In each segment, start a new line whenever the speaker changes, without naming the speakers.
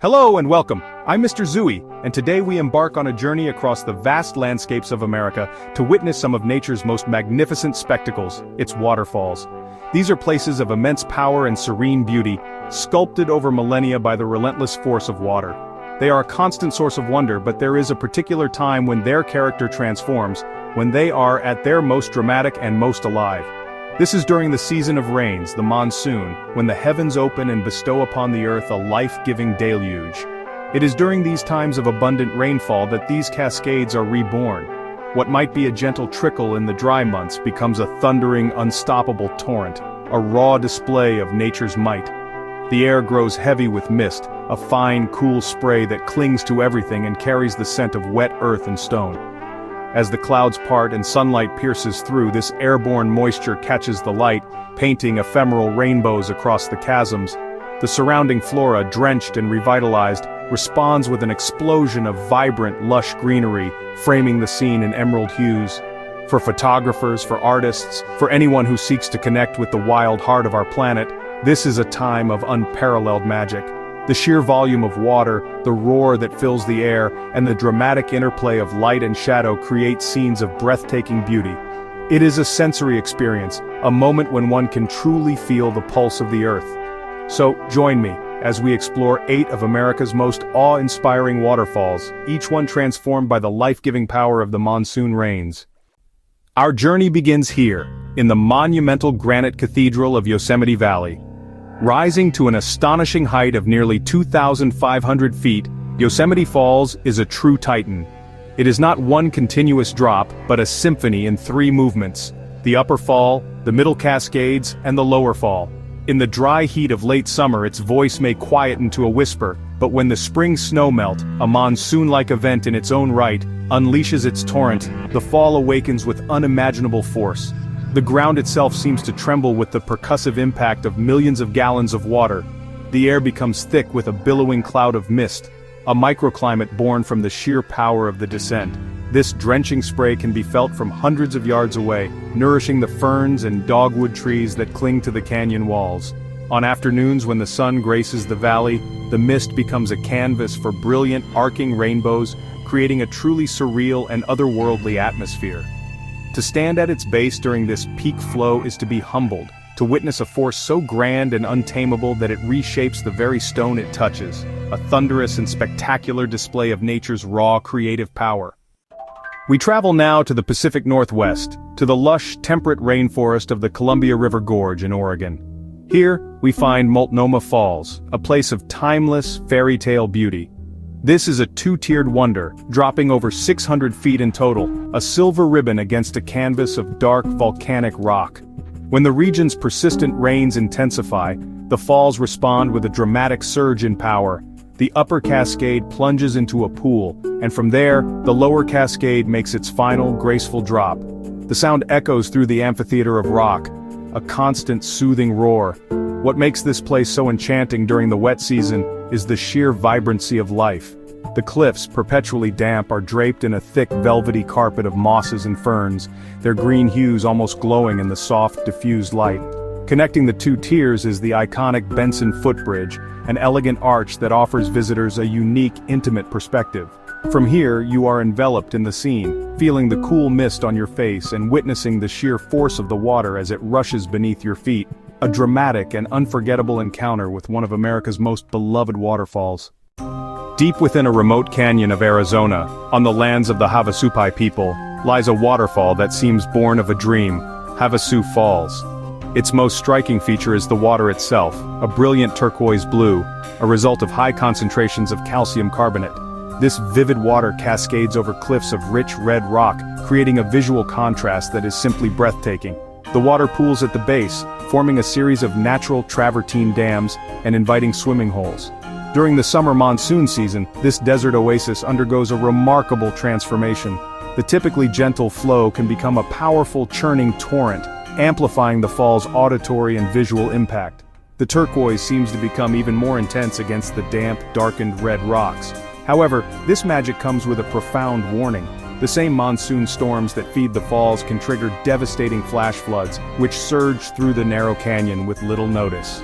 Hello and welcome, I'm Mr.Zooiii, and today we embark on a journey across the vast landscapes of America to witness some of nature's most magnificent spectacles, its waterfalls. These are places of immense power and serene beauty, sculpted over millennia by the relentless force of water. They are a constant source of wonder, but there is a particular time when their character transforms, when they are at their most dramatic and most alive. This is during the season of rains, the monsoon, when the heavens open and bestow upon the earth a life-giving deluge. It is during these times of abundant rainfall that these cascades are reborn. What might be a gentle trickle in the dry months becomes a thundering, unstoppable torrent, a raw display of nature's might. The air grows heavy with mist, a fine, cool spray that clings to everything and carries the scent of wet earth and stone. As the clouds part and sunlight pierces through, this airborne moisture catches the light, painting ephemeral rainbows across the chasms. The surrounding flora, drenched and revitalized, responds with an explosion of vibrant, lush greenery, framing the scene in emerald hues. For photographers, for artists, for anyone who seeks to connect with the wild heart of our planet, this is a time of unparalleled magic. The sheer volume of water, the roar that fills the air, and the dramatic interplay of light and shadow create scenes of breathtaking beauty. It is a sensory experience, a moment when one can truly feel the pulse of the earth. So, join me, as we explore 8 of America's most awe-inspiring waterfalls, each one transformed by the life-giving power of the monsoon rains. Our journey begins here, in the monumental granite cathedral of Yosemite Valley. Rising to an astonishing height of nearly 2,500 feet, Yosemite Falls is a true titan. It is not one continuous drop, but a symphony in 3 movements: the upper fall, the middle cascades, and the lower fall. In the dry heat of late summer, its voice may quieten to a whisper, but when the spring snowmelt, a monsoon-like event in its own right, unleashes its torrent, the fall awakens with unimaginable force. The ground itself seems to tremble with the percussive impact of millions of gallons of water. The air becomes thick with a billowing cloud of mist, a microclimate born from the sheer power of the descent. This drenching spray can be felt from hundreds of yards away, nourishing the ferns and dogwood trees that cling to the canyon walls. On afternoons when the sun graces the valley, the mist becomes a canvas for brilliant, arcing rainbows, creating a truly surreal and otherworldly atmosphere. To stand at its base during this peak flow is to be humbled, to witness a force so grand and untamable that it reshapes the very stone it touches, a thunderous and spectacular display of nature's raw creative power. We travel now to the Pacific Northwest, to the lush, temperate rainforest of the Columbia River Gorge in Oregon. Here, we find Multnomah Falls, a place of timeless, fairy tale beauty. This is a 2-tiered wonder, dropping over 600 feet in total, a silver ribbon against a canvas of dark volcanic rock. When the region's persistent rains intensify, the falls respond with a dramatic surge in power. The upper cascade plunges into a pool, and from there, the lower cascade makes its final, graceful drop. The sound echoes through the amphitheater of rock, a constant, soothing roar. What makes this place so enchanting during the wet season is the sheer vibrancy of life. The cliffs, perpetually damp, are draped in a thick velvety carpet of mosses and ferns, their green hues almost glowing in the soft, diffused light. Connecting the 2 tiers is the iconic Benson Footbridge, an elegant arch that offers visitors a unique, intimate perspective. From here, you are enveloped in the scene, feeling the cool mist on your face and witnessing the sheer force of the water as it rushes beneath your feet. A dramatic and unforgettable encounter with one of America's most beloved waterfalls. Deep within a remote canyon of Arizona, on the lands of the Havasupai people, lies a waterfall that seems born of a dream, Havasu Falls. Its most striking feature is the water itself, a brilliant turquoise blue, a result of high concentrations of calcium carbonate. This vivid water cascades over cliffs of rich red rock, creating a visual contrast that is simply breathtaking. The water pools at the base, forming a series of natural travertine dams and inviting swimming holes. During the summer monsoon season, this desert oasis undergoes a remarkable transformation. The typically gentle flow can become a powerful churning torrent, amplifying the fall's auditory and visual impact. The turquoise seems to become even more intense against the damp, darkened red rocks. However, this magic comes with a profound warning. The same monsoon storms that feed the falls can trigger devastating flash floods, which surge through the narrow canyon with little notice.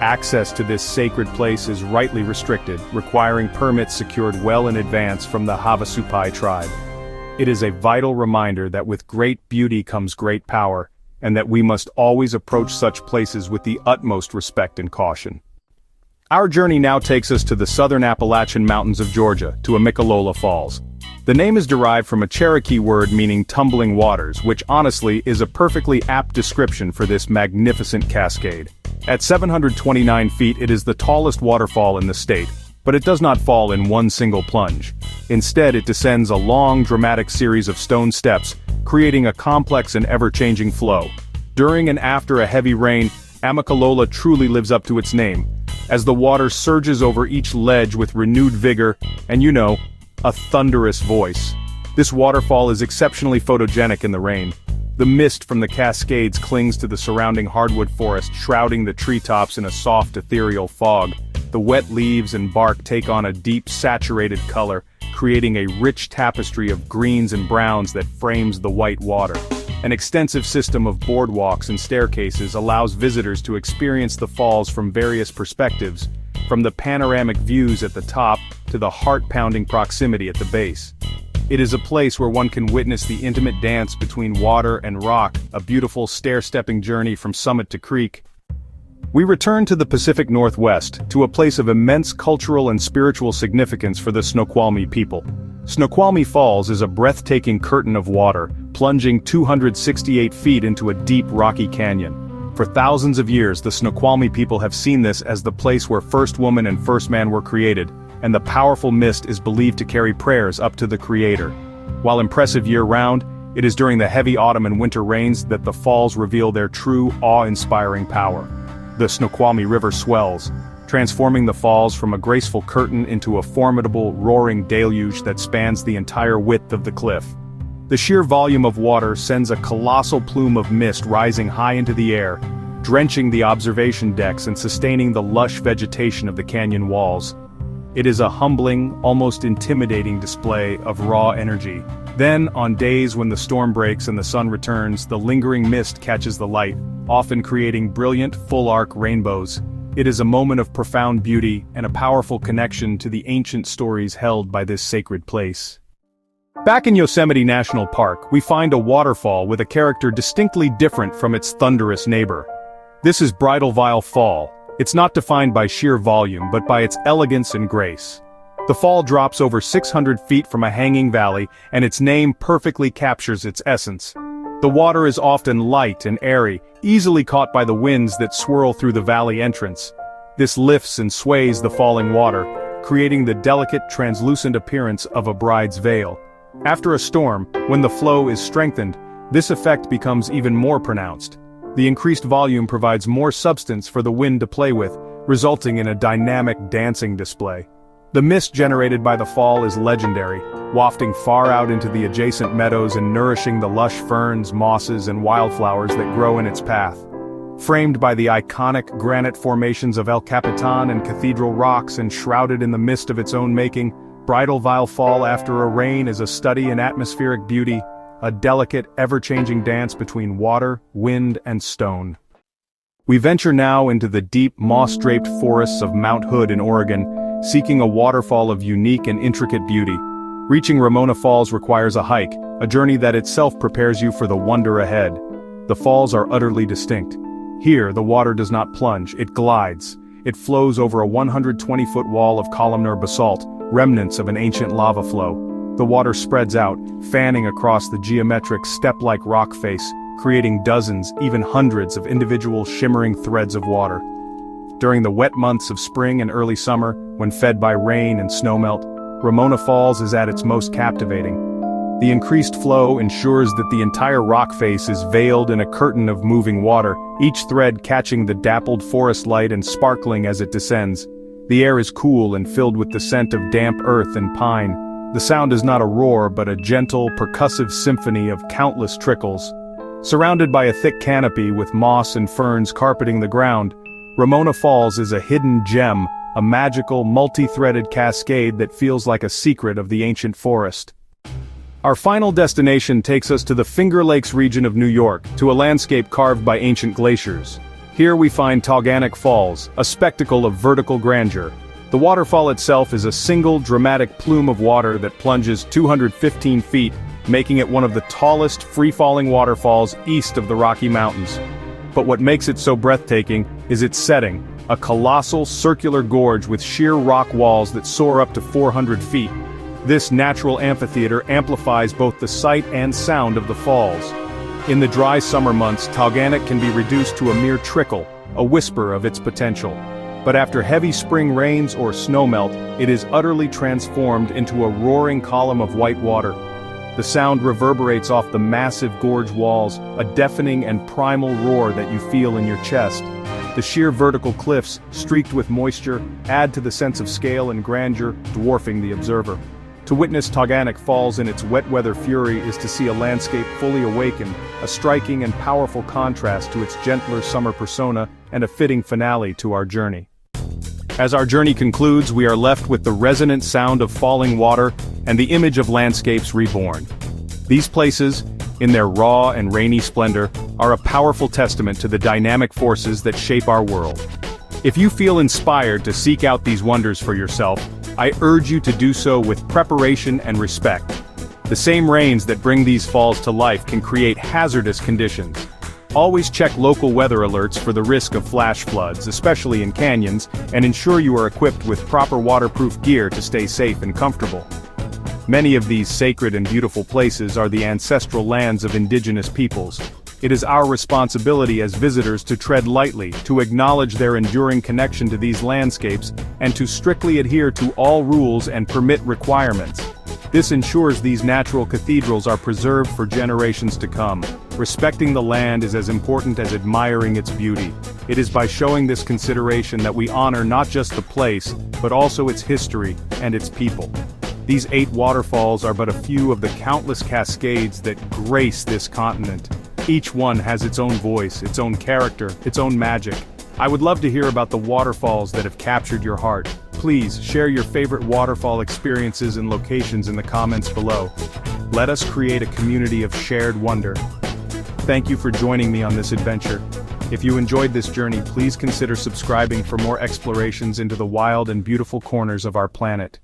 Access to this sacred place is rightly restricted, requiring permits secured well in advance from the Havasupai tribe. It is a vital reminder that with great beauty comes great power, and that we must always approach such places with the utmost respect and caution. Our journey now takes us to the southern Appalachian Mountains of Georgia, to Amicalola Falls. The name is derived from a Cherokee word meaning tumbling waters, which honestly is a perfectly apt description for this magnificent cascade. At 729 feet, it is the tallest waterfall in the state, but it does not fall in one single plunge. Instead, it descends a long, dramatic series of stone steps, creating a complex and ever-changing flow. During and after a heavy rain, Amicalola truly lives up to its name, as the water surges over each ledge with renewed vigor, and a thunderous voice. This waterfall is exceptionally photogenic in the rain. The mist from the cascades clings to the surrounding hardwood forest, shrouding the treetops in a soft ethereal fog. The wet leaves and bark take on a deep, saturated color, creating a rich tapestry of greens and browns that frames the white water. An extensive system of boardwalks and staircases allows visitors to experience the falls from various perspectives, from the panoramic views at the top to the heart-pounding proximity at the base. It is a place where one can witness the intimate dance between water and rock, a beautiful stair-stepping journey from summit to creek. We return to the Pacific Northwest, to a place of immense cultural and spiritual significance for the Snoqualmie people. Snoqualmie Falls is a breathtaking curtain of water, plunging 268 feet into a deep rocky canyon. For thousands of years, the Snoqualmie people have seen this as the place where first woman and first man were created, and the powerful mist is believed to carry prayers up to the Creator. While impressive year-round, it is during the heavy autumn and winter rains that the falls reveal their true, awe-inspiring power. The Snoqualmie River swells, transforming the falls from a graceful curtain into a formidable, roaring deluge that spans the entire width of the cliff. The sheer volume of water sends a colossal plume of mist rising high into the air, drenching the observation decks and sustaining the lush vegetation of the canyon walls. It is a humbling, almost intimidating display of raw energy. Then, on days when the storm breaks and the sun returns, the lingering mist catches the light, often creating brilliant, full-arc rainbows. It is a moment of profound beauty and a powerful connection to the ancient stories held by this sacred place. Back in Yosemite National Park, we find a waterfall with a character distinctly different from its thunderous neighbor. This is Bridalveil Fall. It's not defined by sheer volume, but by its elegance and grace. The fall drops over 600 feet from a hanging valley, and its name perfectly captures its essence. The water is often light and airy, easily caught by the winds that swirl through the valley entrance. This lifts and sways the falling water, creating the delicate, translucent appearance of a bride's veil. After a storm, when the flow is strengthened, this effect becomes even more pronounced. The increased volume provides more substance for the wind to play with, resulting in a dynamic dancing display. The mist generated by the fall is legendary, wafting far out into the adjacent meadows and nourishing the lush ferns, mosses, and wildflowers that grow in its path. Framed by the iconic granite formations of El Capitan and Cathedral Rocks and shrouded in the mist of its own making, Bridalveil Fall after a rain is a study in atmospheric beauty, a delicate, ever-changing dance between water, wind, and stone. We venture now into the deep, moss-draped forests of Mount Hood in Oregon, seeking a waterfall of unique and intricate beauty. Reaching Ramona Falls requires a hike, a journey that itself prepares you for the wonder ahead. The falls are utterly distinct. Here, the water does not plunge, it glides. It flows over a 120-foot wall of columnar basalt, remnants of an ancient lava flow. The water spreads out, fanning across the geometric step-like rock face, creating dozens, even hundreds of individual shimmering threads of water. During the wet months of spring and early summer, when fed by rain and snowmelt, Ramona Falls is at its most captivating. The increased flow ensures that the entire rock face is veiled in a curtain of moving water, each thread catching the dappled forest light and sparkling as it descends. The air is cool and filled with the scent of damp earth and pine. The sound is not a roar but a gentle, percussive symphony of countless trickles. Surrounded by a thick canopy with moss and ferns carpeting the ground, Ramona Falls is a hidden gem, a magical, multi-threaded cascade that feels like a secret of the ancient forest. Our final destination takes us to the Finger Lakes region of New York, to a landscape carved by ancient glaciers. Here we find Tahquamenon Falls, a spectacle of vertical grandeur. The waterfall itself is a single dramatic plume of water that plunges 215 feet, making it one of the tallest free-falling waterfalls east of the Rocky Mountains. But what makes it so breathtaking is its setting, a colossal circular gorge with sheer rock walls that soar up to 400 feet. This natural amphitheater amplifies both the sight and sound of the falls. In the dry summer months, Tahquamenon can be reduced to a mere trickle, a whisper of its potential. But after heavy spring rains or snowmelt, it is utterly transformed into a roaring column of white water. The sound reverberates off the massive gorge walls, a deafening and primal roar that you feel in your chest. The sheer vertical cliffs, streaked with moisture, add to the sense of scale and grandeur, dwarfing the observer. To witness Tahquamenon Falls in its wet weather fury is to see a landscape fully awakened, a striking and powerful contrast to its gentler summer persona, and a fitting finale to our journey. As our journey concludes, we are left with the resonant sound of falling water and the image of landscapes reborn. These places, in their raw and rainy splendor, are a powerful testament to the dynamic forces that shape our world. If you feel inspired to seek out these wonders for yourself, I urge you to do so with preparation and respect. The same rains that bring these falls to life can create hazardous conditions. Always check local weather alerts for the risk of flash floods, especially in canyons, and ensure you are equipped with proper waterproof gear to stay safe and comfortable. Many of these sacred and beautiful places are the ancestral lands of indigenous peoples. It is our responsibility as visitors to tread lightly, to acknowledge their enduring connection to these landscapes, and to strictly adhere to all rules and permit requirements. This ensures these natural cathedrals are preserved for generations to come. Respecting the land is as important as admiring its beauty. It is by showing this consideration that we honor not just the place, but also its history and its people. These 8 waterfalls are but a few of the countless cascades that grace this continent. Each one has its own voice, its own character, its own magic. I would love to hear about the waterfalls that have captured your heart. Please share your favorite waterfall experiences and locations in the comments below. Let us create a community of shared wonder. Thank you for joining me on this adventure. If you enjoyed this journey, please consider subscribing for more explorations into the wild and beautiful corners of our planet.